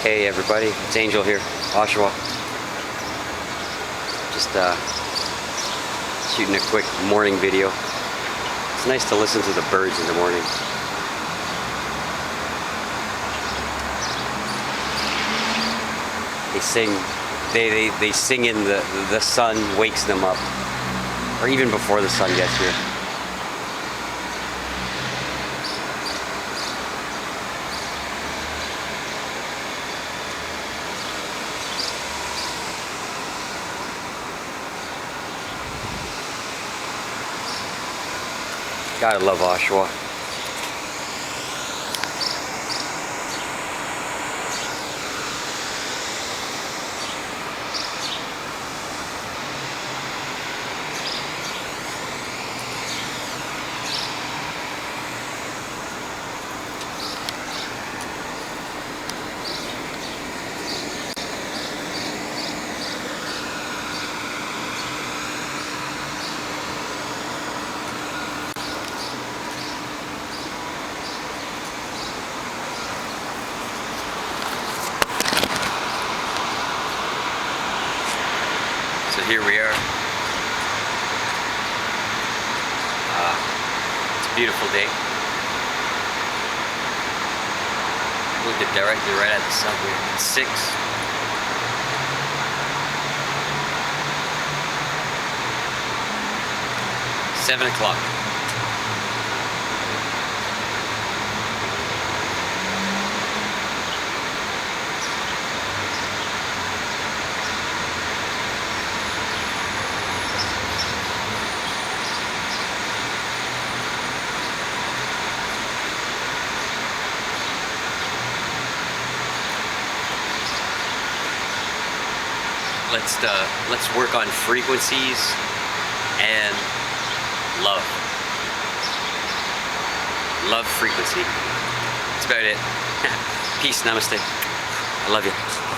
Hey everybody, it's Angel here, Oshawa. Just shooting a quick morning video. It's nice to listen to the birds in the morning. They sing, they sing in the sun wakes them up, or even before the sun gets here. Gotta love Oshawa. So here we are. It's a beautiful day. Looking directly right at the sun here. It's 6. Seven o'clock. Let's work on frequencies and love. Love frequency. That's about it. Peace, namaste. I love you.